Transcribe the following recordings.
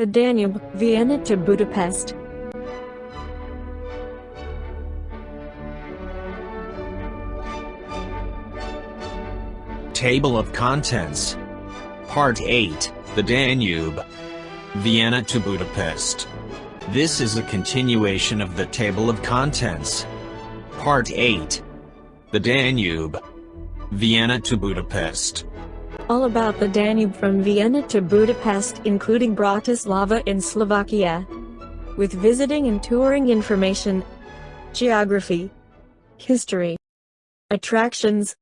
The Danube, Vienna to Budapest. Table of Contents. Part 8, The Danube. Vienna to Budapest. This is a continuation of the Table of Contents. Part 8, The Danube. Vienna to Budapest. All about the Danube from Vienna to Budapest, including Bratislava in Slovakia. With visiting and touring information, geography, history, attractions,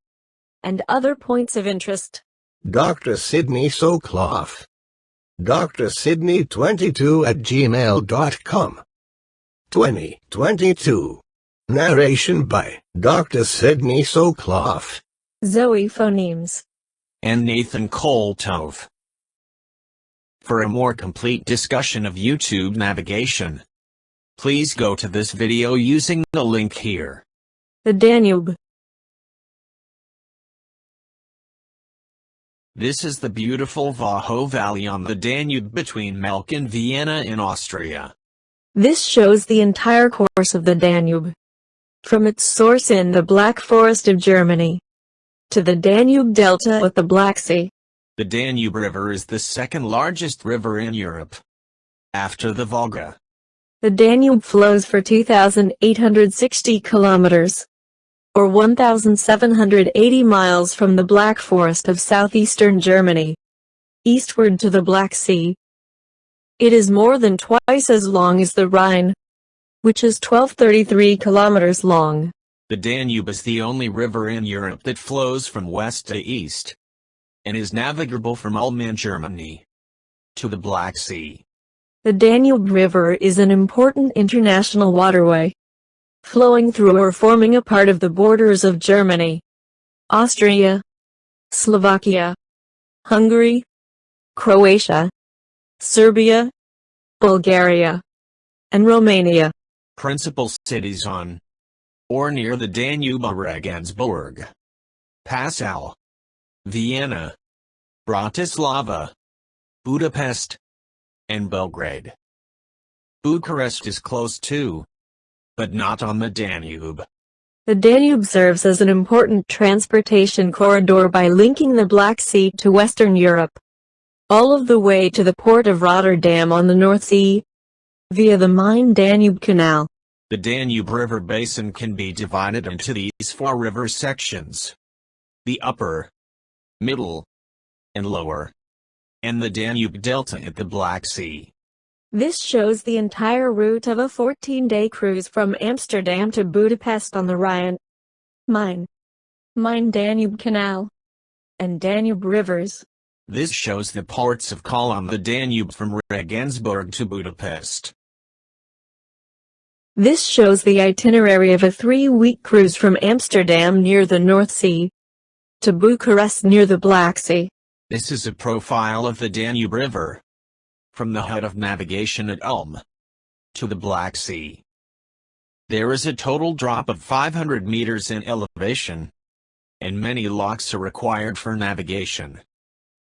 and other points of interest. Dr. Sydney Soclof. Dr. Sydney 22 at gmail.com. 2022. Narration by Dr. Sydney Soclof. Zoe Phonemes. And Nathan Koltov. For a more complete discussion of YouTube navigation, please go to this video using the link here. The Danube. This is the beautiful Vaho Valley on the Danube between Melk and Vienna in Austria. This shows the entire course of the Danube, from its source in the Black Forest of Germany to the Danube Delta with the Black Sea. The Danube River is the second largest river in Europe, after the Volga. The Danube flows for 2,860 kilometers, or 1,780 miles from the Black Forest of southeastern Germany, eastward to the Black Sea. It is more than twice as long as the Rhine, which is 1,233 kilometers long. The Danube is the only river in Europe that flows from west to east, and is navigable from Ulm in Germany to the Black Sea. The Danube River is an important international waterway, flowing through or forming a part of the borders of Germany, Austria, Slovakia, Hungary, Croatia, Serbia, Bulgaria, and Romania. Principal cities on or near the Danube are Regensburg, Passau, Vienna, Bratislava, Budapest, and Belgrade. Bucharest is close to, but not on the Danube. The Danube serves as an important transportation corridor by linking the Black Sea to Western Europe, all of the way to the port of Rotterdam on the North Sea, via the Main-Danube Canal. The Danube River basin can be divided into these four river sections: the upper, middle, and lower, and the Danube Delta at the Black Sea. This shows the entire route of a 14-day cruise from Amsterdam to Budapest on the Rhine, Main-Danube Canal, and Danube rivers. This shows the ports of call on the Danube from Regensburg to Budapest. This shows the itinerary of a 3-week cruise from Amsterdam near the North Sea to Bucharest near the Black Sea. This is a profile of the Danube River, from the head of navigation at Ulm to the Black Sea. There is a total drop of 500 meters in elevation, and many locks are required for navigation.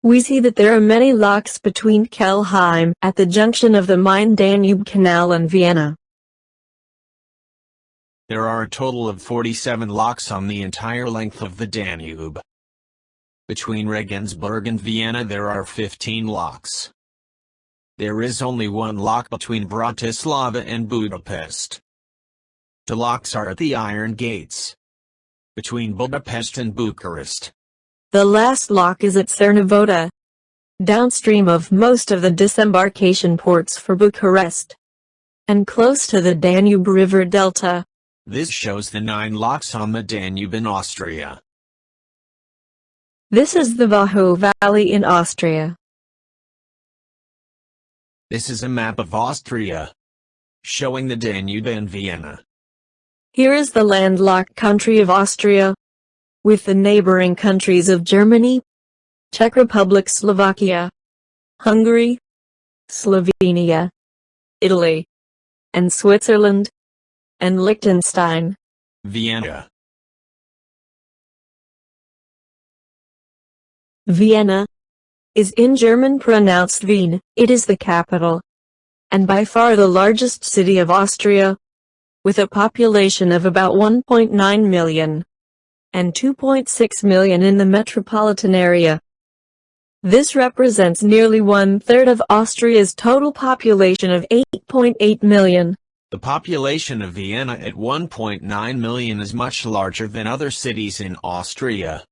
We see that there are many locks between Kelheim at the junction of the Main-Danube Canal and Vienna. There are a total of 47 locks on the entire length of the Danube. Between Regensburg and Vienna there are 15 locks. There is only one lock between Bratislava and Budapest. The locks are at the Iron Gates, between Budapest and Bucharest. The last lock is at Cernavodă, downstream of most of the disembarkation ports for Bucharest, and close to the Danube River Delta. This shows the 9 locks on the Danube in Austria. This is the Vaho Valley in Austria. This is a map of Austria, showing the Danube and Vienna. Here is the landlocked country of Austria, with the neighboring countries of Germany, Czech Republic, Slovakia, Hungary, Slovenia, Italy, and Switzerland, and Liechtenstein. Vienna. Vienna is in German pronounced Wien. It is the capital and by far the largest city of Austria, with a population of about 1.9 million and 2.6 million in the metropolitan area. This represents nearly one-third of Austria's total population of 8.8 million. The population of Vienna at 1.9 million is much larger than other cities in Austria,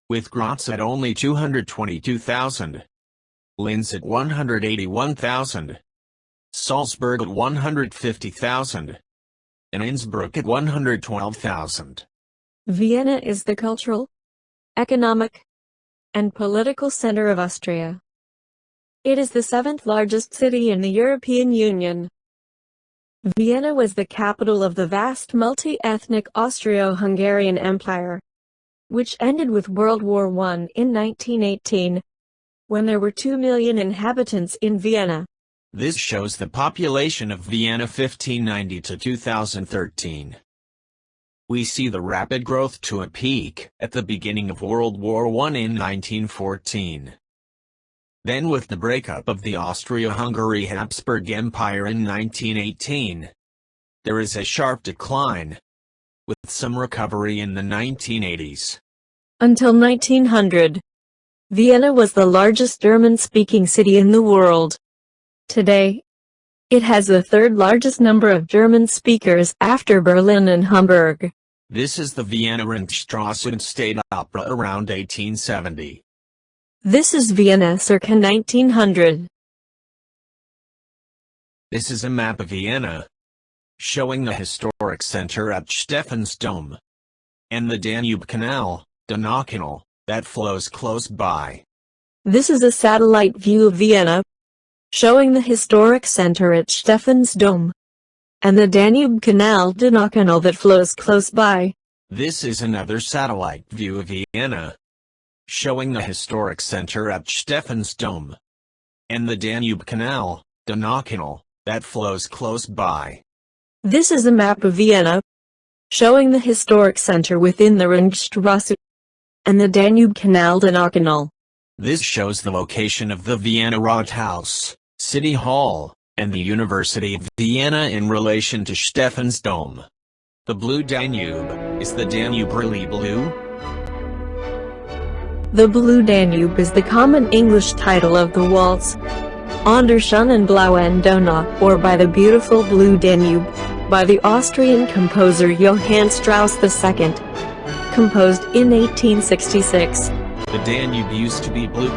with Graz at only 222,000, Linz at 181,000, Salzburg at 150,000, and Innsbruck at 112,000. Vienna is the cultural, economic, and political center of Austria. It is the seventh largest city in the European Union. Vienna was the capital of the vast multi-ethnic Austro-Hungarian Empire, which ended with World War I in 1918, when there were 2 million inhabitants in Vienna. This shows the population of Vienna 1590 to 2013. We see the rapid growth to a peak at the beginning of World War I in 1914. Then with the breakup of the Austria-Hungary Habsburg Empire in 1918, there is a sharp decline, with some recovery in the 1980s. Until 1900, Vienna was the largest German-speaking city in the world. Today, it has the third largest number of German speakers after Berlin and Hamburg. This is the Vienna Ringstrasse and State Opera around 1870. This is Vienna circa 1900. This is a map of Vienna, showing the historic center at Stephansdom, and the Danube Canal, Donau, that flows close by. This is a satellite view of Vienna, showing the historic center at Stephansdom, and the Danube Canal, Donau, that flows close by. This is another satellite view of Vienna, showing the historic center at Stephansdom, and the Danube Canal, Donau, that flows close by. This is a map of Vienna, showing the historic center within the Ringstrasse, and the Danube Canal, Donau. This shows the location of the Vienna Rathaus, City Hall, and the University of Vienna in relation to Stephansdom. The Blue Danube, is the Danube really blue? The Blue Danube is the common English title of the waltz, On der schönen blauen Donau, or By the Beautiful Blue Danube, by the Austrian composer Johann Strauss II, composed in 1866. The Danube used to be blue,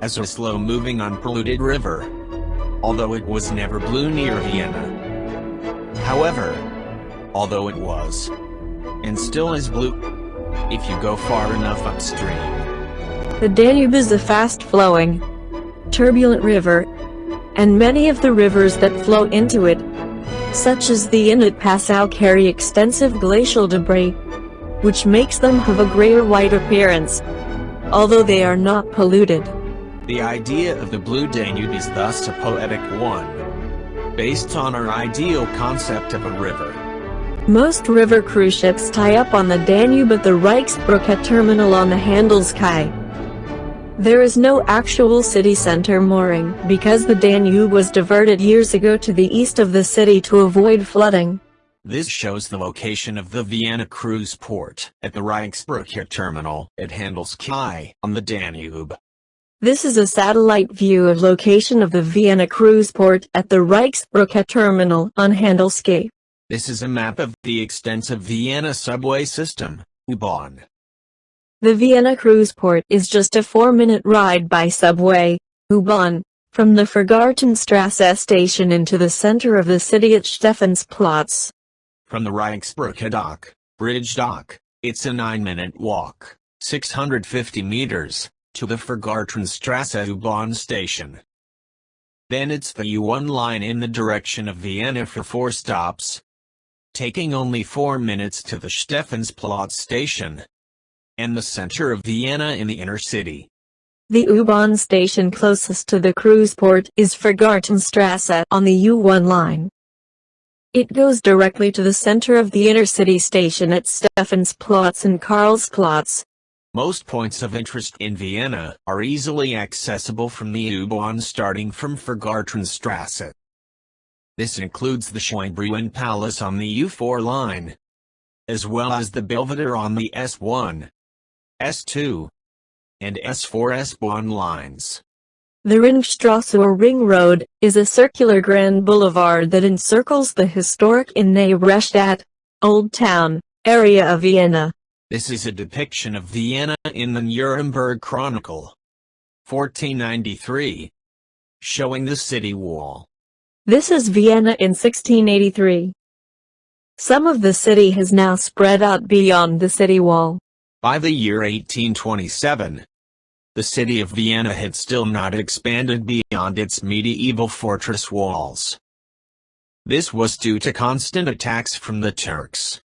as a slow-moving unpolluted river, although it was never blue near Vienna. However, although it was, and still is blue, if you go far enough upstream. The Danube is a fast-flowing, turbulent river, and many of the rivers that flow into it, such as the Inlet Passau, carry extensive glacial debris, which makes them have a grayer-white appearance, although they are not polluted. The idea of the Blue Danube is thus a poetic one, based on our ideal concept of a river. Most river cruise ships tie up on the Danube at the Rijksbrücke terminal on the Handelskaj. There is no actual city center mooring because the Danube was diverted years ago to the east of the city to avoid flooding. This shows the location of the Vienna cruise port at the Rijksbrücke terminal at Handelskaj on the Danube. This is a satellite view of location of the Vienna cruise port at the Rijksbrücke terminal on Handelskaj. This is a map of the extensive Vienna subway system, U-Bahn. The Vienna cruise port is just a 4-minute ride by subway, U-Bahn, from the Vergartenstrasse station into the center of the city at Stephansplatz. From the Rijksbrücke dock, bridge dock, it's a 9-minute walk, 650 meters, to the Vergartenstrasse U-Bahn station. Then it's the U1 line in the direction of Vienna for 4 stops, taking only 4 minutes to the Stephansplatz station, and the center of Vienna in the inner city. The U-Bahn station closest to the cruise port is Vergartenstrasse on the U1 line. It goes directly to the center of the inner city station at Stephansplatz and Karlsplatz. Most points of interest in Vienna are easily accessible from the U-Bahn starting from Vergartenstrasse. This includes the Schönbrunn Palace on the U4 line, as well as the Belvedere on the S1, S2, and S4 S1 lines. The Ringstrasse or Ring Road is a circular grand boulevard that encircles the historic Innere Old Town area of Vienna. This is a depiction of Vienna in the Nuremberg Chronicle, 1493, showing the city wall. This is Vienna in 1683. Some of the city has now spread out beyond the city wall. By the year 1827, the city of Vienna had still not expanded beyond its medieval fortress walls. This was due to constant attacks from the Turks.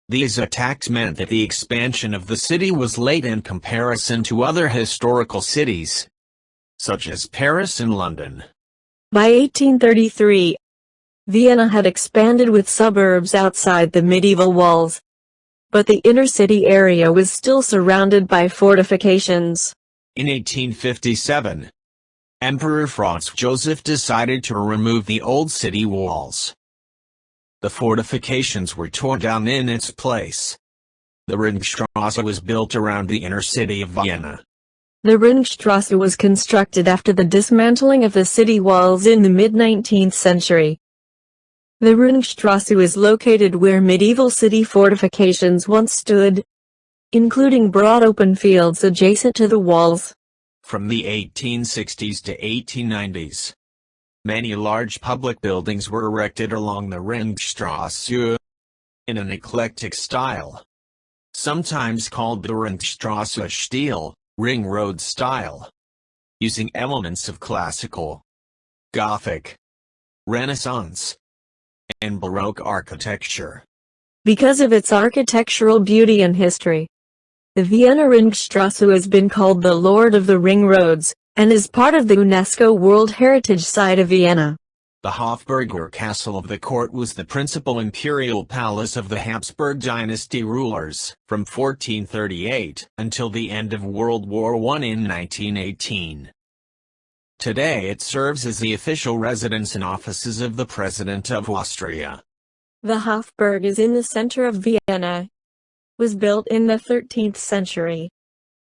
These attacks meant that the expansion of the city was late in comparison to other historical cities, such as Paris and London. By 1833, Vienna had expanded with suburbs outside the medieval walls, but the inner city area was still surrounded by fortifications. In 1857, Emperor Franz Joseph decided to remove the old city walls. The fortifications were torn down in its place. The Ringstrasse was built around the inner city of Vienna. The Ringstrasse was constructed after the dismantling of the city walls in the mid-19th century. The Ringstrasse was located where medieval city fortifications once stood, including broad open fields adjacent to the walls. From the 1860s to 1890s, many large public buildings were erected along the Ringstrasse in an eclectic style, sometimes called the Ringstrasse Stil, Ring Road style, using elements of classical, Gothic, Renaissance, and Baroque architecture. Because of its architectural beauty and history, the Vienna Ringstrasse has been called the Lord of the Ring Roads, and is part of the UNESCO World Heritage Site of Vienna. The Hofburg or Castle of the Court was the principal imperial palace of the Habsburg dynasty rulers from 1438 until the end of World War I in 1918. Today it serves as the official residence and offices of the President of Austria. The Hofburg is in the center of Vienna, was built in the 13th century,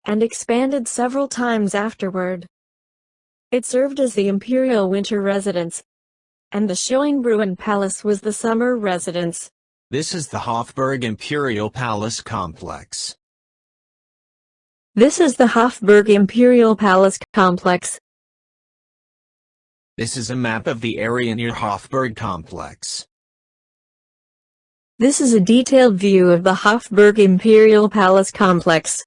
and expanded several times afterward. It served as the imperial winter residence, and the Schönbrunn Palace was the summer residence. This is the Hofburg Imperial Palace Complex. This is the Hofburg Imperial Palace Complex. This is a map of the area near Hofburg Complex. This is a detailed view of the Hofburg Imperial Palace Complex.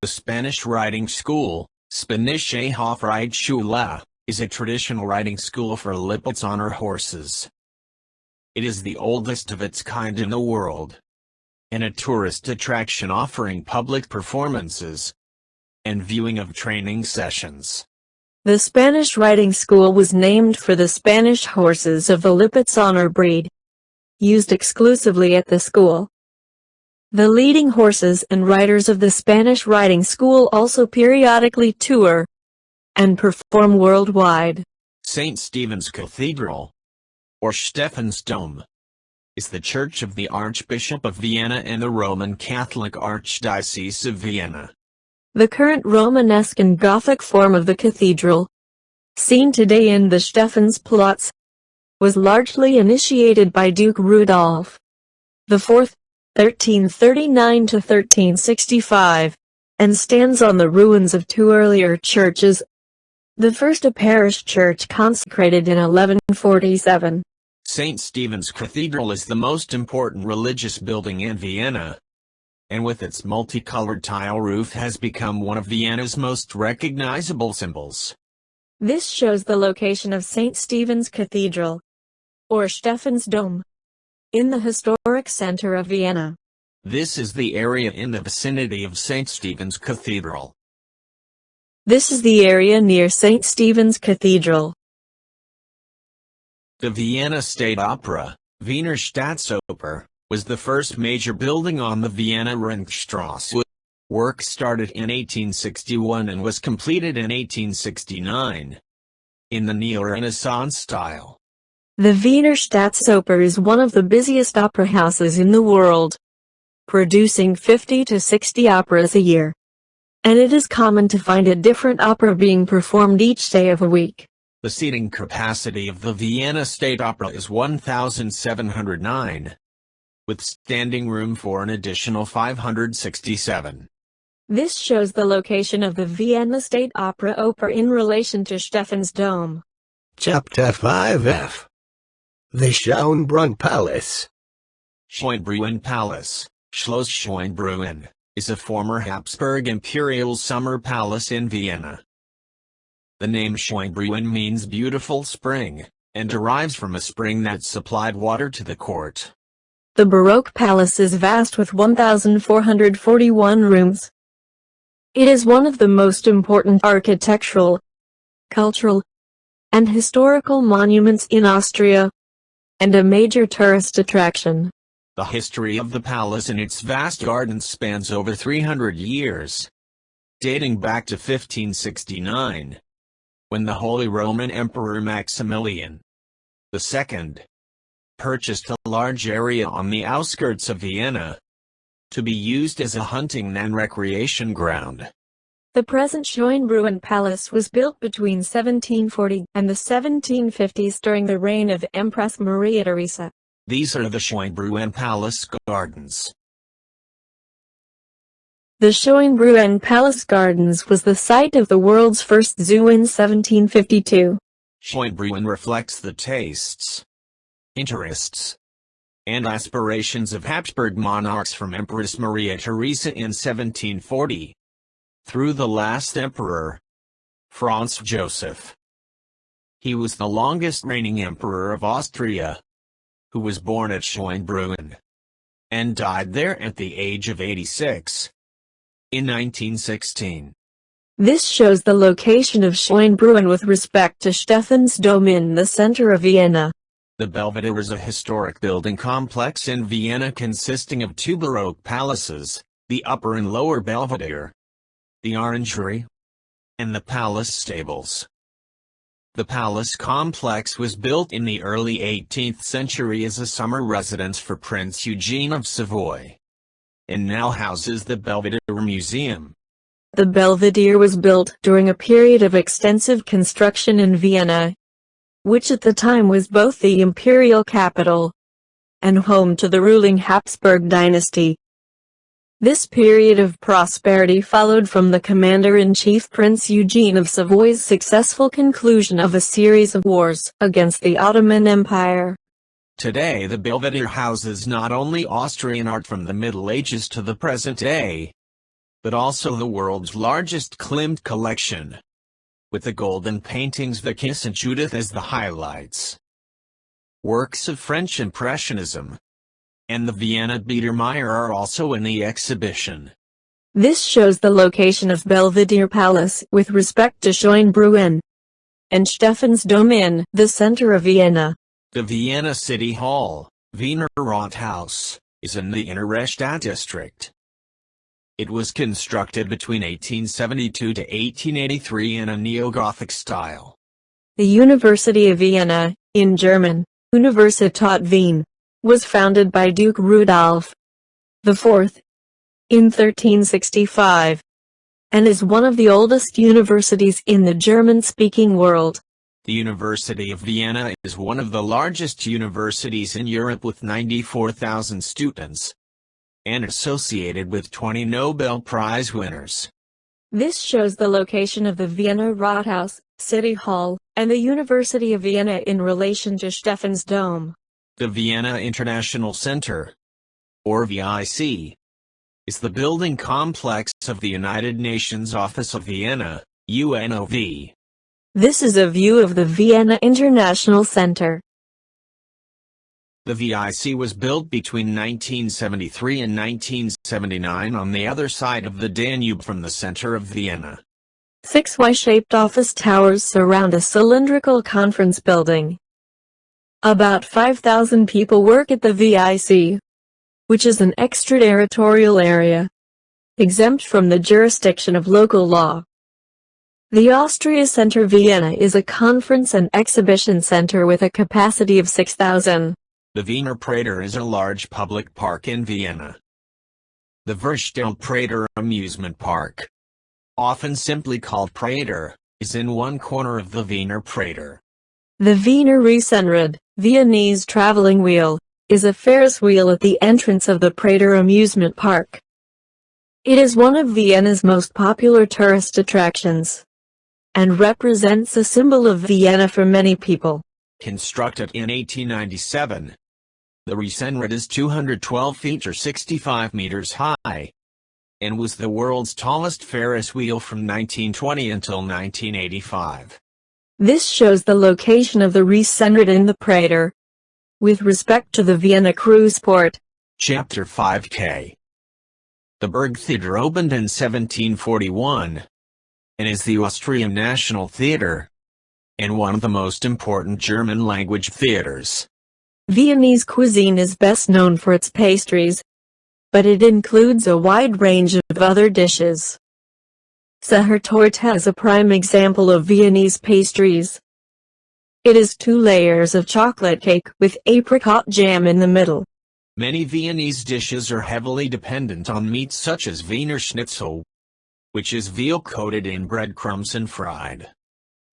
The Spanish riding school, Spanische Hofreitschule, is a traditional riding school for Lipizzan honor horses. It is the oldest of its kind in the world, and a tourist attraction offering public performances and viewing of training sessions. The Spanish riding school was named for the Spanish horses of the Lipizzan honor breed, used exclusively at the school. The leading horses and riders of the Spanish riding school also periodically tour and perform worldwide. St. Stephen's Cathedral, or Stephansdom, is the church of the Archbishop of Vienna and the Roman Catholic Archdiocese of Vienna. The current Romanesque and Gothic form of the cathedral, seen today in the Stephansplatz, was largely initiated by Duke Rudolph IV, 1339 to 1365, and stands on the ruins of two earlier churches. The first a parish church consecrated in 1147. St. Stephen's Cathedral is the most important religious building in Vienna, and with its multicolored tile roof has become one of Vienna's most recognizable symbols. This shows the location of St. Stephen's Cathedral, or Stephansdom, in the historic center of Vienna. This is the area in the vicinity of St. Stephen's Cathedral. This is the area near St. Stephen's Cathedral. The Vienna State Opera, Wiener Staatsoper, was the first major building on the Vienna Ringstrasse. Work started in 1861 and was completed in 1869, in the Neo-Renaissance style. The Wiener Staatsoper is one of the busiest opera houses in the world, producing 50 to 60 operas a year. And it is common to find a different opera being performed each day of a week. The seating capacity of the Vienna State Opera is 1,709, with standing room for an additional 567. This shows the location of the Vienna State Opera in relation to Stephansdom. Chapter 5F. The Schönbrunn Palace. Schönbrunn Palace, Schloss Schönbrunn, is a former Habsburg imperial summer palace in Vienna. The name Schönbrunn means beautiful spring, and derives from a spring that supplied water to the court. The Baroque palace is vast with 1,441 rooms. It is one of the most important architectural, cultural, and historical monuments in Austria, and a major tourist attraction. The history of the palace and its vast gardens spans over 300 years, dating back to 1569, when the Holy Roman Emperor Maximilian II purchased a large area on the outskirts of Vienna to be used as a hunting and recreation ground. The present Schönbrunn Palace was built between 1740 and the 1750s during the reign of Empress Maria Theresa. These are the Schönbrunn Palace Gardens. The Schönbrunn Palace Gardens was the site of the world's first zoo in 1752. Schönbrunn reflects the tastes, interests, and aspirations of Habsburg monarchs from Empress Maria Theresa in 1740. Through the last emperor, Franz Joseph. He was the longest reigning emperor of Austria, who was born at Schönbrunn, and died there at the age of 86, in 1916. This shows the location of Schönbrunn with respect to Stephansdom in the center of Vienna. The Belvedere is a historic building complex in Vienna consisting of two Baroque palaces, the Upper and Lower Belvedere, the Orangery, and the palace stables. The palace complex was built in the early 18th century as a summer residence for Prince Eugene of Savoy, and now houses the Belvedere Museum. The Belvedere was built during a period of extensive construction in Vienna, which at the time was both the imperial capital and home to the ruling Habsburg dynasty. This period of prosperity followed from the commander-in-chief Prince Eugene of Savoy's successful conclusion of a series of wars against the Ottoman Empire. Today the Belvedere houses not only Austrian art from the Middle Ages to the present day, but also the world's largest Klimt collection, with the golden paintings The Kiss and Judith as the highlights. Works of French Impressionism and the Vienna Biedermeier are also in the exhibition. This shows the location of Belvedere Palace with respect to Schönbrunn and Stephansdom in the center of Vienna. The Vienna City Hall, Wiener Rathaus, is in the Innere district. It was constructed between 1872 to 1883 in a neo-Gothic style. The University of Vienna, in German, Universität Wien, was founded by Duke Rudolf IV in 1365, and is one of the oldest universities in the German-speaking world. The University of Vienna is one of the largest universities in Europe with 94,000 students, and associated with 20 Nobel Prize winners. This shows the location of the Vienna Rathaus, City Hall, and the University of Vienna in relation to Stephansdom. The Vienna International Center, or VIC, is the building complex of the United Nations Office of Vienna, UNOV. This is a view of the Vienna International Center. The VIC was built between 1973 and 1979 on the other side of the Danube from the center of Vienna. 6 Y-shaped office towers surround a cylindrical conference building. About 5,000 people work at the VIC, which is an extraterritorial area, exempt from the jurisdiction of local law. The Austria Center Vienna is a conference and exhibition center with a capacity of 6,000. The Wiener Prater is a large public park in Vienna. The Verstelt Prater amusement park, often simply called Prater, is in one corner of the Wiener Prater. The Wiener Riesenrad, Viennese traveling wheel, is a Ferris wheel at the entrance of the Prater amusement park. It is one of Vienna's most popular tourist attractions, and represents a symbol of Vienna for many people. Constructed in 1897, the Riesenrad is 212 feet or 65 meters high, and was the world's tallest Ferris wheel from 1920 until 1985. This shows the location of the Riesenrad in the Prater, with respect to the Vienna cruise port. Chapter 5K. The Burgtheater opened in 1741, and is the Austrian National Theatre, and one of the most important German-language theaters. Viennese cuisine is best known for its pastries, but it includes a wide range of other dishes. Sachertorte is a prime example of Viennese pastries. It is 2 layers of chocolate cake with apricot jam in the middle. Many Viennese dishes are heavily dependent on meats such as Wiener Schnitzel, which is veal coated in breadcrumbs and fried.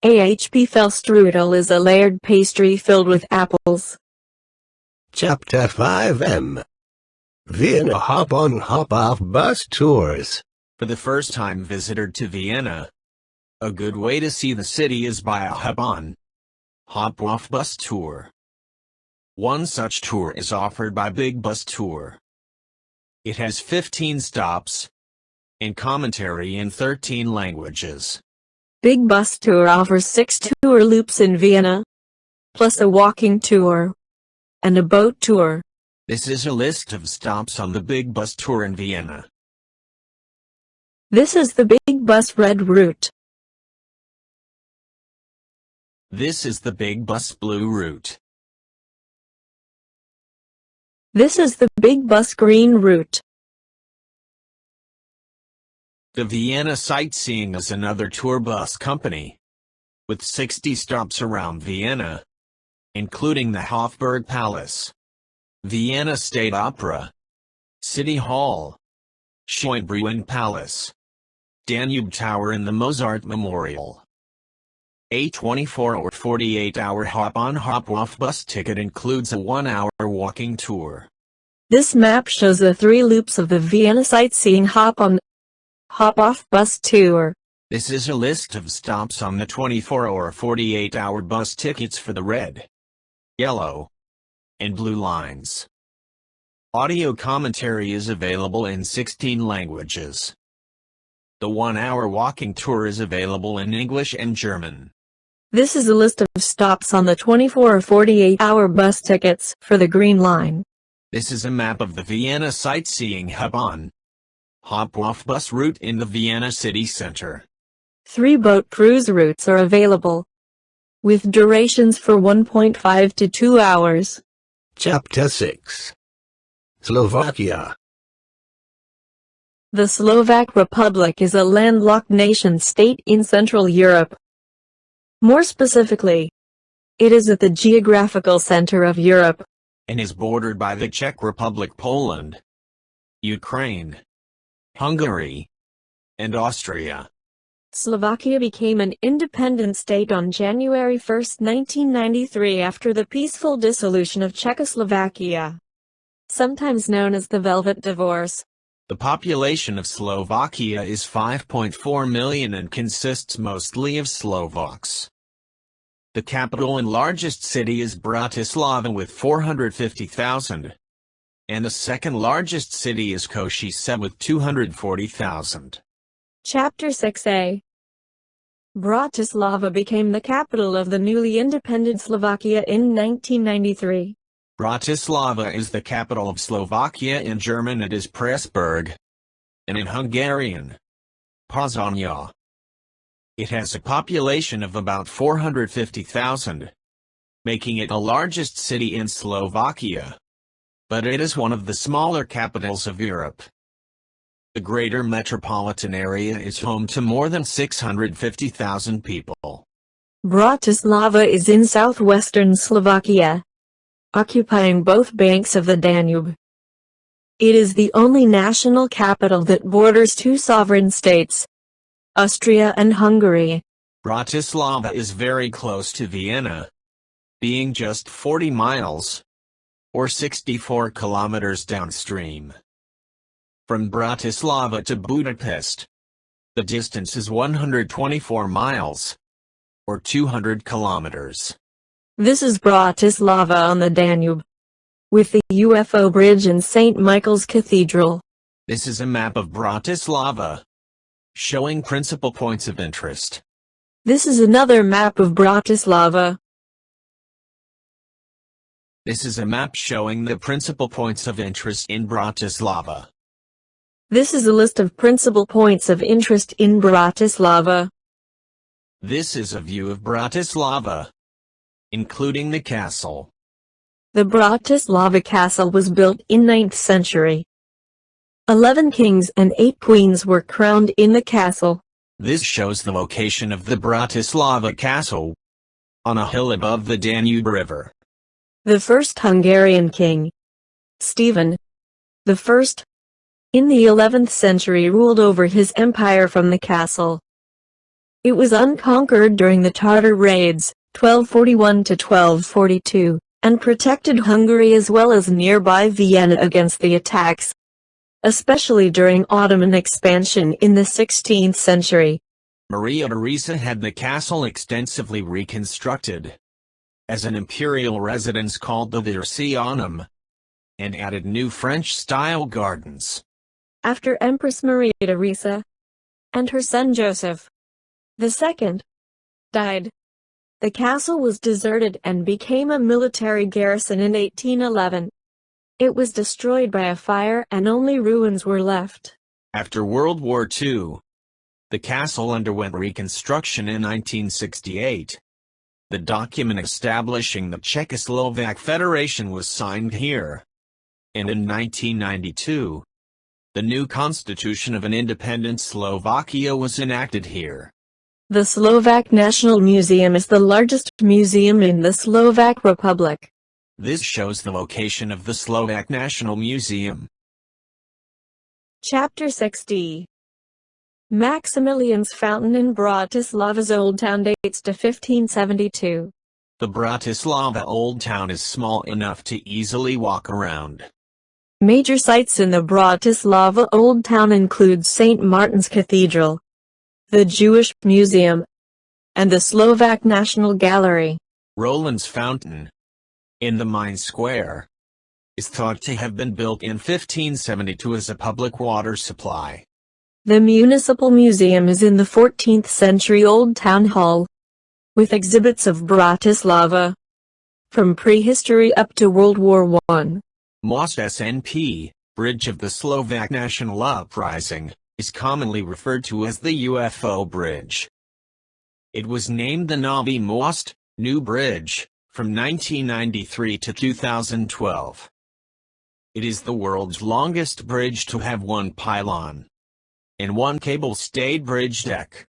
Apfelstrudel is a layered pastry filled with apples. Chapter 5M. Vienna Hop-on Hop-off Bus Tours. For the first-time visitor to Vienna, a good way to see the city is by a hop-on, hop-off bus tour. One such tour is offered by Big Bus Tour. It has 15 stops, and commentary in 13 languages. Big Bus Tour offers 6 tour loops in Vienna, plus a walking tour, and a boat tour. This is a list of stops on the Big Bus Tour in Vienna. This is the Big Bus Red route. This is the Big Bus Blue route. This is the Big Bus Green route. The Vienna Sightseeing is another tour bus company, with 60 stops around Vienna, including the Hofburg Palace, Vienna State Opera, City Hall, Schönbrunn Palace, Danube Tower and the Mozart Memorial. A 24 or 48-hour hop-on hop-off bus ticket includes a 1-hour walking tour. This map shows the 3 loops of the Vienna Sightseeing hop-on, hop-off bus tour. This is a list of stops on the 24 or 48-hour bus tickets for the red, yellow, and blue lines. Audio commentary is available in 16 languages. The 1-hour walking tour is available in English and German. This is a list of stops on the 24 or 48-hour bus tickets for the Green Line. This is a map of the Vienna Sightseeing hop-on, hop-off bus route in the Vienna city center. 3 boat cruise routes are available, with durations for 1.5 to 2 hours. Chapter 6. Slovakia. The Slovak Republic is a landlocked nation-state in Central Europe. More specifically, it is at the geographical center of Europe, and is bordered by the Czech Republic, Poland, Ukraine, Hungary, and Austria. Slovakia became an independent state on January 1, 1993 after the peaceful dissolution of Czechoslovakia, sometimes known as the Velvet Divorce. The population of Slovakia is 5.4 million and consists mostly of Slovaks. The capital and largest city is Bratislava with 450,000, and the second largest city is Košice with 240,000. Chapter 6a. Bratislava became the capital of the newly independent Slovakia in 1993. Bratislava is the capital of Slovakia. In German it is Pressburg, and in Hungarian, Pozsony. It has a population of about 450,000, making it the largest city in Slovakia, but it is one of the smaller capitals of Europe. The greater metropolitan area is home to more than 650,000 people. Bratislava is in southwestern Slovakia, occupying both banks of the Danube. It is the only national capital that borders two sovereign states, Austria and Hungary. Bratislava is very close to Vienna, being just 40 miles, or 64 kilometers downstream. From Bratislava to Budapest, the distance is 124 miles, or 200 kilometers. This is Bratislava on the Danube, with the UFO Bridge and St. Michael's Cathedral. This is a map of Bratislava, showing principal points of interest. This is another map of Bratislava. This is a map showing the principal points of interest in Bratislava. This is a list of principal points of interest in Bratislava. This is a view of Bratislava, including the castle. The Bratislava Castle was built in 9th century. 11 kings and 8 queens were crowned in the castle. This shows the location of the Bratislava Castle, on a hill above the Danube River. The first Hungarian king, Stephen I, in the 11th century ruled over his empire from the castle. It was unconquered during the Tartar raids, 1241 to 1242, and protected Hungary as well as nearby Vienna against the attacks, especially during Ottoman expansion in the 16th century. Maria Theresa had the castle extensively reconstructed as an imperial residence called the Versailles, and added new French-style gardens. After Empress Maria Theresa and her son Joseph II died, the castle was deserted and became a military garrison in 1811. It was destroyed by a fire and only ruins were left. After World War II, the castle underwent reconstruction in 1968. The document establishing the Czechoslovak Federation was signed here. And in 1992, the new constitution of an independent Slovakia was enacted here. The Slovak National Museum is the largest museum in the Slovak Republic. This shows the location of the Slovak National Museum. Chapter 60. Maximilian's Fountain in Bratislava's Old Town dates to 1572. The Bratislava Old Town is small enough to easily walk around. Major sites in the Bratislava Old Town include St. Martin's Cathedral, the Jewish Museum, and the Slovak National Gallery. Roland's Fountain, in the Main Square, is thought to have been built in 1572 as a public water supply. The Municipal Museum is in the 14th century Old Town Hall, with exhibits of Bratislava, from prehistory up to World War I. Most SNP, Bridge of the Slovak National Uprising, is commonly referred to as the UFO Bridge. It was named the Novi Most, New Bridge, from 1993 to 2012. It is the world's longest bridge to have one pylon and one cable-stayed bridge deck.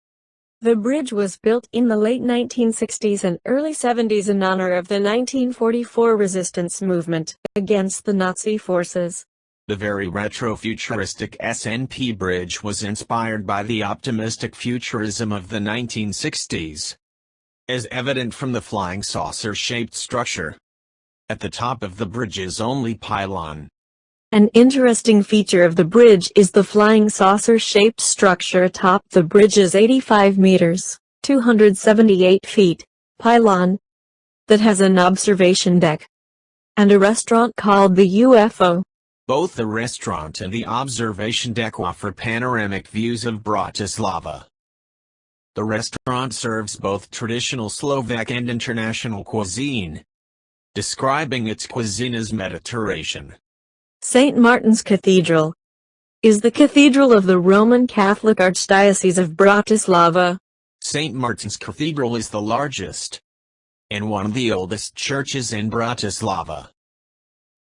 The bridge was built in the late 1960s and early 70s in honor of the 1944 resistance movement against the Nazi forces. The very retro-futuristic SNP bridge was inspired by the optimistic futurism of the 1960s, as evident from the flying saucer-shaped structure at the top of the bridge's only pylon. An interesting feature of the bridge is the flying saucer-shaped structure atop the bridge's 85 meters, 278 feet, pylon, that has an observation deck and a restaurant called the UFO. Both the restaurant and the observation deck offer panoramic views of Bratislava. The restaurant serves both traditional Slovak and international cuisine, describing its cuisine as Mediterranean. St. Martin's Cathedral is the cathedral of the Roman Catholic Archdiocese of Bratislava. St. Martin's Cathedral is the largest and one of the oldest churches in Bratislava.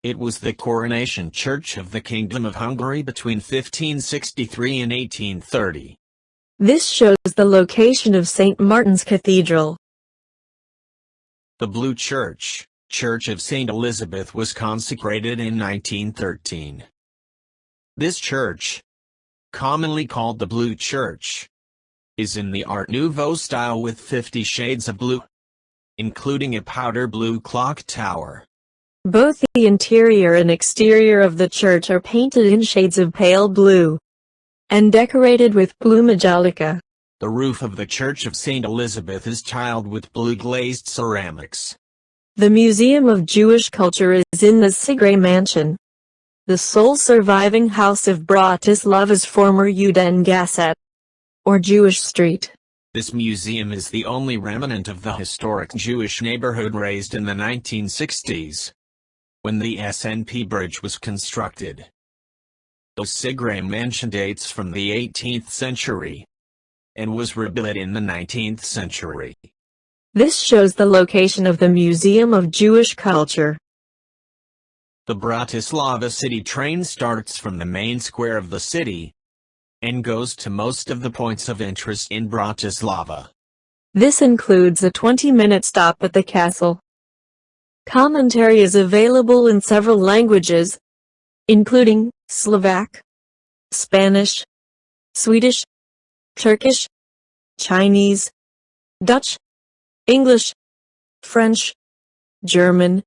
It was the coronation church of the Kingdom of Hungary between 1563 and 1830. This shows the location of St. Martin's Cathedral. The Blue Church, Church of St. Elizabeth, was consecrated in 1913. This church, commonly called the Blue Church, is in the Art Nouveau style with 50 shades of blue, including a powder blue clock tower. Both the interior and exterior of the church are painted in shades of pale blue and decorated with blue magalica. The roof of the Church of St. Elizabeth is tiled with blue glazed ceramics. The Museum of Jewish Culture is in the Sigray Mansion, the sole surviving house of Bratislava's former Judengasse, or Jewish Street. This museum is the only remnant of the historic Jewish neighborhood razed in the 1960s, when the SNP Bridge was constructed. The Sigray Mansion dates from the 18th century and was rebuilt in the 19th century. This shows the location of the Museum of Jewish Culture. The Bratislava city train starts from the main square of the city and goes to most of the points of interest in Bratislava. This includes a 20-minute stop at the castle. Commentary is available in several languages, including Slovak, Spanish, Swedish, Turkish, Chinese, Dutch, English, French, German,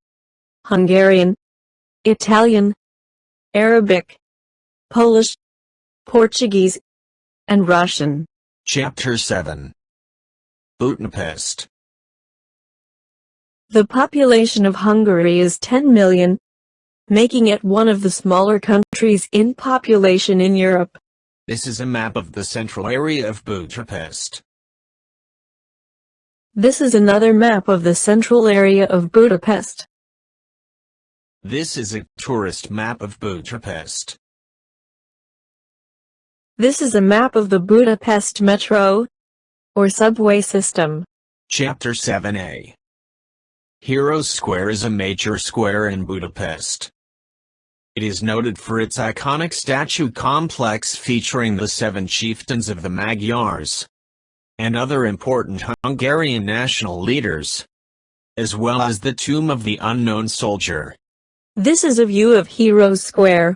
Hungarian, Italian, Arabic, Polish, Portuguese, and Russian. Chapter 7. Budapest. The population of Hungary is 10 million, making it one of the smaller countries in population in Europe. This is a map of the central area of Budapest. This is another map of the central area of Budapest. This is a tourist map of Budapest. This is a map of the Budapest metro, or subway system. Chapter 7a. Heroes Square is a major square in Budapest. It is noted for its iconic statue complex featuring the 7 chieftains of the Magyars and other important Hungarian national leaders, as well as the tomb of the unknown soldier. This is a view of Heroes Square,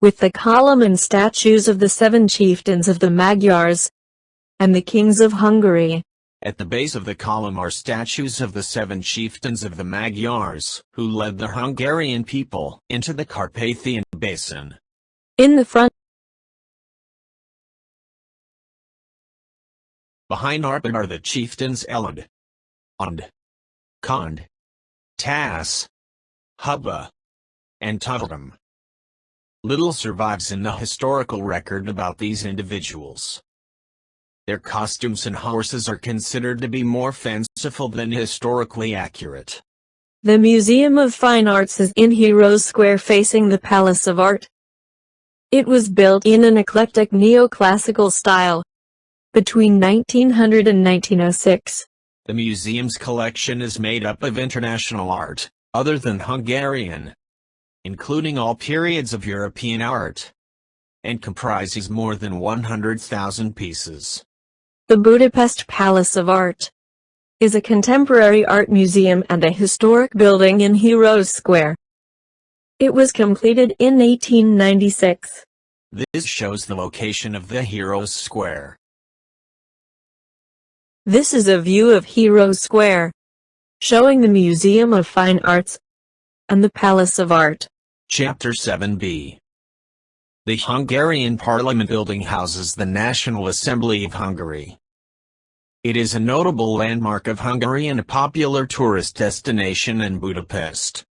with the column and statues of the 7 chieftains of the Magyars and the kings of Hungary. At the base of the column are statues of the 7 chieftains of the Magyars, who led the Hungarian people into the Carpathian Basin. In the front, behind Arpad are the chieftains Elad, Und, Kond, Tas, Hubba, and Tutum. Little survives in the historical record about these individuals. Their costumes and horses are considered to be more fanciful than historically accurate. the Museum of Fine Arts is in Heroes Square facing the Palace of Art. It was built in an eclectic neoclassical style between 1900 and 1906. The museum's collection is made up of international art, other than Hungarian, including all periods of European art, and comprises more than 100,000 pieces. The Budapest Palace of Art is a contemporary art museum and a historic building in Heroes Square. It was completed in 1896. This shows the location of the Heroes Square. This is a view of Heroes Square, showing the Museum of Fine Arts and the Palace of Art. Chapter 7b. The Hungarian Parliament building houses the National Assembly of Hungary. It is a notable landmark of Hungary and a popular tourist destination in Budapest.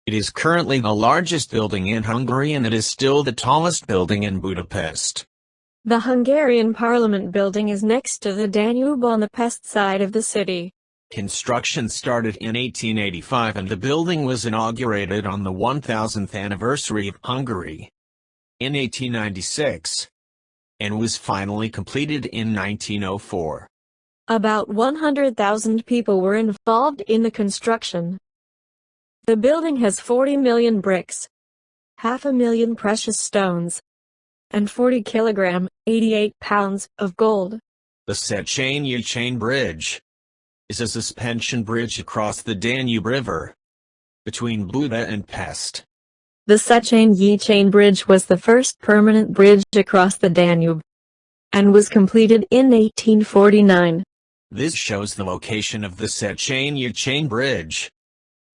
It is currently the largest building in Hungary and it is still the tallest building in Budapest. The Hungarian Parliament building is next to the Danube on the pest side of the city. Construction started in 1885 and the building was inaugurated on the 1000th anniversary of Hungary in 1896, and was finally completed in 1904. About 100,000 people were involved in the construction. The building has 40 million bricks, 500,000 precious stones, and 40 kilogram, 88 pounds, of gold. The Szechenyi Chain Bridge is a suspension bridge across the Danube River between Buda and Pest. The Szechenyi Chain Bridge was the first permanent bridge across the Danube, and was completed in 1849. This shows the location of the Szechenyi Chain Bridge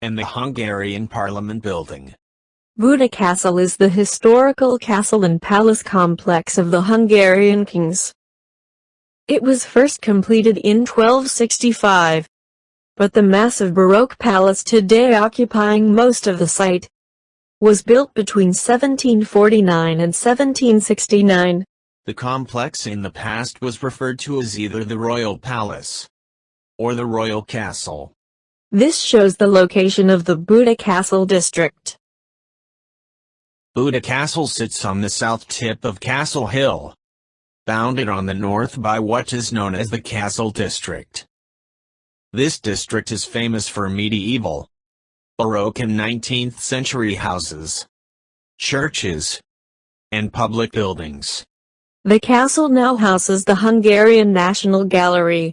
and the Hungarian Parliament building. Buda Castle is the historical castle and palace complex of the Hungarian kings. It was first completed in 1265, but the massive Baroque palace today occupying most of the site was built between 1749 and 1769. The complex in the past was referred to as either the Royal Palace or the Royal Castle. This shows the location of the Buda Castle district. Buda Castle sits on the south tip of Castle Hill, bounded on the north by what is known as the Castle District. This district is famous for medieval, Baroque and 19th century houses, churches, and public buildings. The castle now houses the Hungarian National Gallery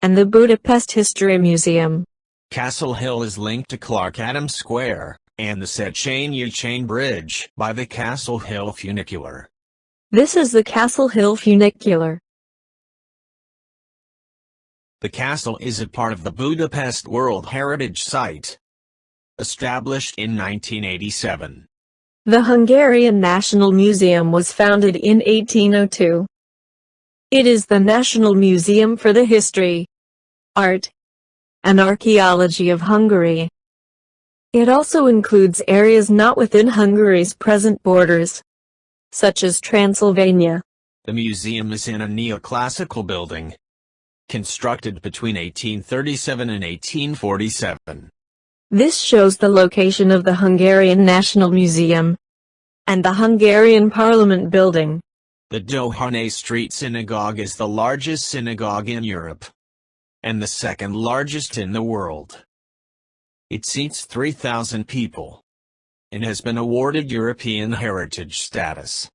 and the Budapest History Museum. Castle Hill is linked to Clark Adams Square and the Szechenyi Chain Bridge by the Castle Hill funicular. This is the Castle Hill funicular. The castle is a part of the Budapest World Heritage Site, established in 1987. The Hungarian National Museum was founded in 1802. It is the national museum for the history, art, and archaeology of Hungary. It also includes areas not within Hungary's present borders, such as Transylvania. The museum is in a neoclassical building, constructed between 1837 and 1847. This shows the location of the Hungarian National Museum and the Hungarian Parliament building. The Dohány Street Synagogue is the largest synagogue in Europe and the second largest in the world. It seats 3,000 people and has been awarded European heritage status.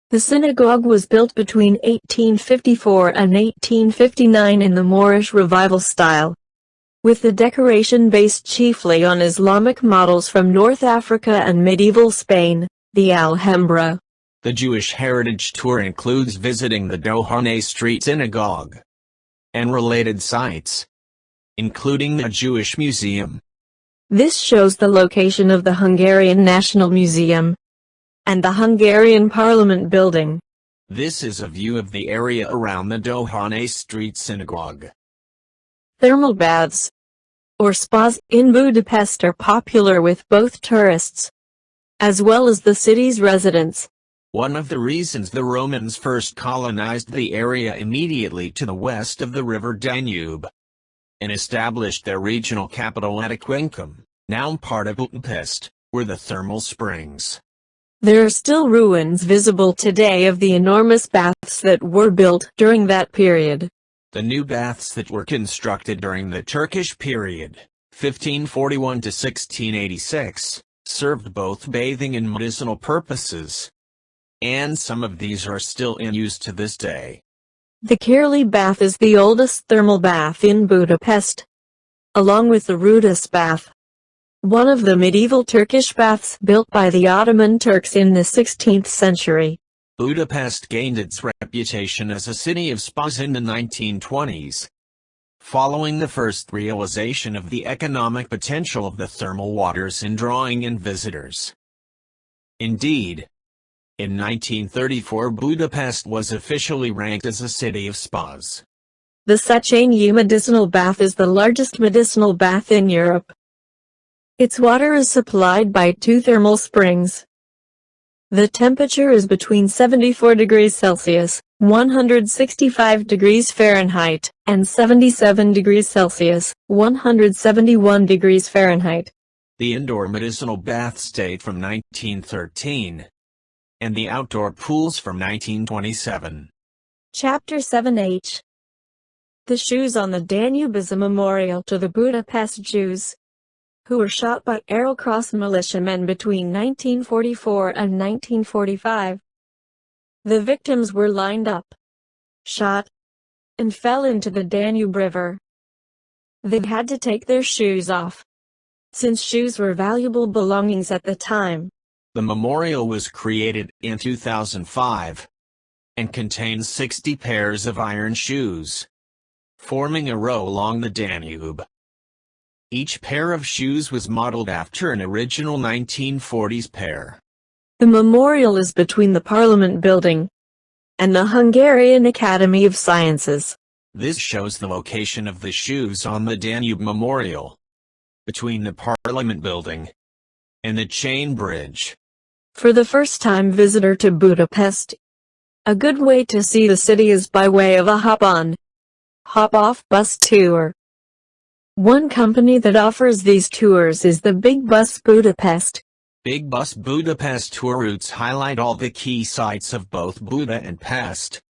The synagogue was built between 1854 and 1859 in the Moorish Revival style, with the decoration based chiefly on Islamic models from North Africa and medieval Spain, the Alhambra. The Jewish Heritage Tour includes visiting the Dohány Street Synagogue and related sites, including the Jewish Museum. This shows the location of the Hungarian National Museum and the Hungarian Parliament building. This is a view of the area around the Dohány Street Synagogue. Thermal baths, or spas, in Budapest are popular with both tourists, as well as the city's residents. One of the reasons the Romans first colonized the area immediately to the west of the river Danube and established their regional capital at Aquincum, now part of Budapest, were the thermal springs. There are still ruins visible today of the enormous baths that were built during that period. The new baths that were constructed during the Turkish period, 1541 to 1686, served both bathing and medicinal purposes, and some of these are still in use to this day. The Kirli bath is the oldest thermal bath in Budapest, along with the Rudis bath, one of the medieval Turkish baths built by the Ottoman Turks in the 16th century. Budapest gained its reputation as a city of spas in the 1920s, following the first realization of the economic potential of the thermal waters in drawing in visitors. Indeed, in 1934 Budapest was officially ranked as a city of spas. The Szechenyi medicinal bath is the largest medicinal bath in Europe. Its water is supplied by two thermal springs. The temperature is between 74 degrees Celsius, 165 degrees Fahrenheit, and 77 degrees Celsius, 171 degrees Fahrenheit. The indoor medicinal baths date from 1913, and the outdoor pools from 1927. Chapter 7H. The shoes on the Danube is a memorial to the Budapest Jews. who were shot by Arrow-Cross militiamen between 1944 and 1945. The victims were lined up, shot, and fell into the Danube River. They had to take their shoes off, since shoes were valuable belongings at the time. The memorial was created in 2005 and contains 60 pairs of iron shoes, forming a row along the Danube. Each pair of shoes was modeled after an original 1940s pair. The memorial is between the Parliament building and the Hungarian Academy of Sciences. This shows the location of the shoes on the Danube Memorial, between the Parliament building and the chain bridge. For the first-time visitor to Budapest, a good way to see the city is by way of a hop-on, hop-off bus tour. One company that offers these tours is the Big Bus Budapest. Big Bus Budapest tour routes highlight all the key sites of both Buda and Pest,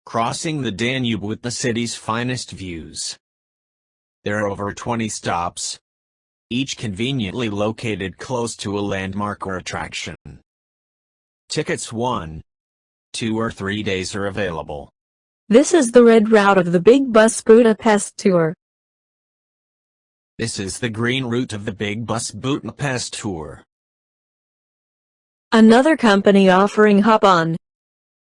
crossing the Danube with the city's finest views. There are over 20 stops, each conveniently located close to a landmark or attraction. Tickets 1, 2 or 3 days are available. This is the red route of the Big Bus Budapest tour. This is the green route of the Big Bus Budapest tour. Another company offering hop-on,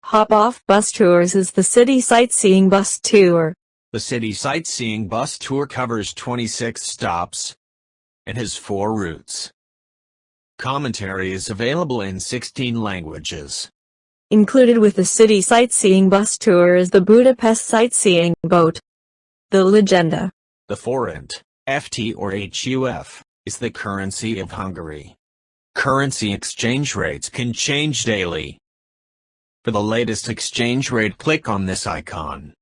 hop-off bus tours is the City Sightseeing Bus Tour. The City Sightseeing Bus Tour covers 26 stops and has 4 routes. Commentary is available in 16 languages. Included with the City Sightseeing Bus Tour is the Budapest Sightseeing Boat. The Legenda. The forint, FT or HUF, is the currency of Hungary. Currency exchange rates can change daily. For the latest exchange rate, click on this icon.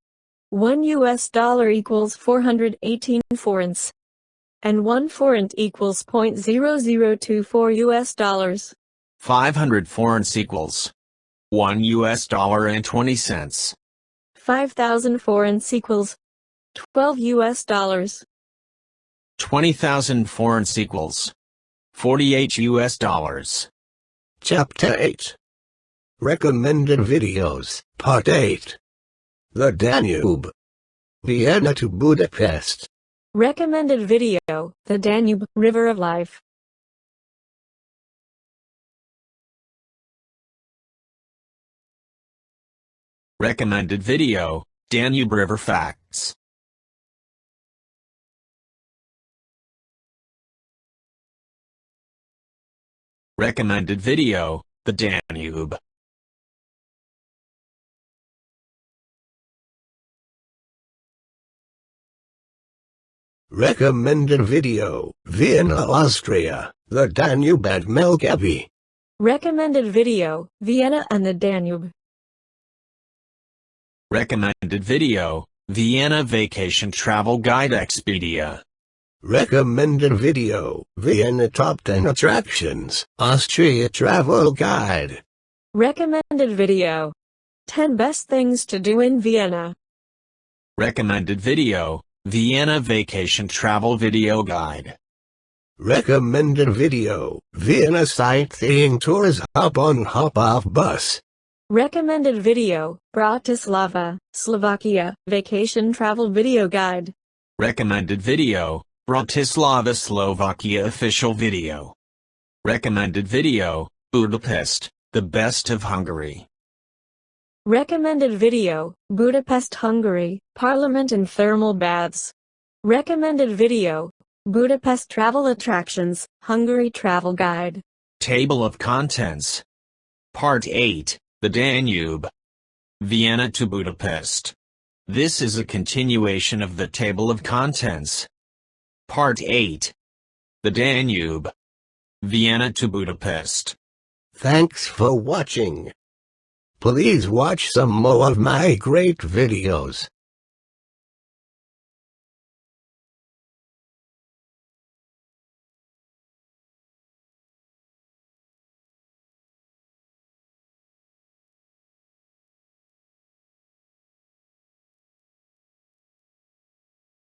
$1 equals 418 forints, and 1 forint equals $0.0024. 500 forints equals $1.20. 5,000 forints equals $12. 20,000 forints equals $48. Chapter 8. Recommended Videos, Part 8. The Danube. Vienna to Budapest. Recommended video, The Danube, River of Life. Recommended video, Danube River Facts. Recommended video, The Danube. Recommended Video, Vienna, Austria, the Danube and Melgavi. Recommended video, Vienna and the Danube. Recommended video, Vienna Vacation Travel Guide Expedia. Recommended Video, Vienna Top 10 Attractions, Austria Travel Guide. Recommended video, 10 Best Things to Do in Vienna. Recommended video, Vienna Vacation Travel Video Guide. Recommended Video, Vienna Sightseeing Tours Hop-on Hop-off Bus. Recommended video, Bratislava, Slovakia, Vacation Travel Video Guide. Recommended video, Bratislava Slovakia Official Video. Recommended video, Budapest, the Best of Hungary. Recommended video, Budapest, Hungary, Parliament and Thermal Baths. Recommended video, Budapest Travel Attractions, Hungary Travel Guide. Table of Contents. Part 8, The Danube. Vienna to Budapest. This is a continuation of the Table of Contents. Part 8. The Danube. Vienna to Budapest. Thanks for watching. Please watch some more of my great videos.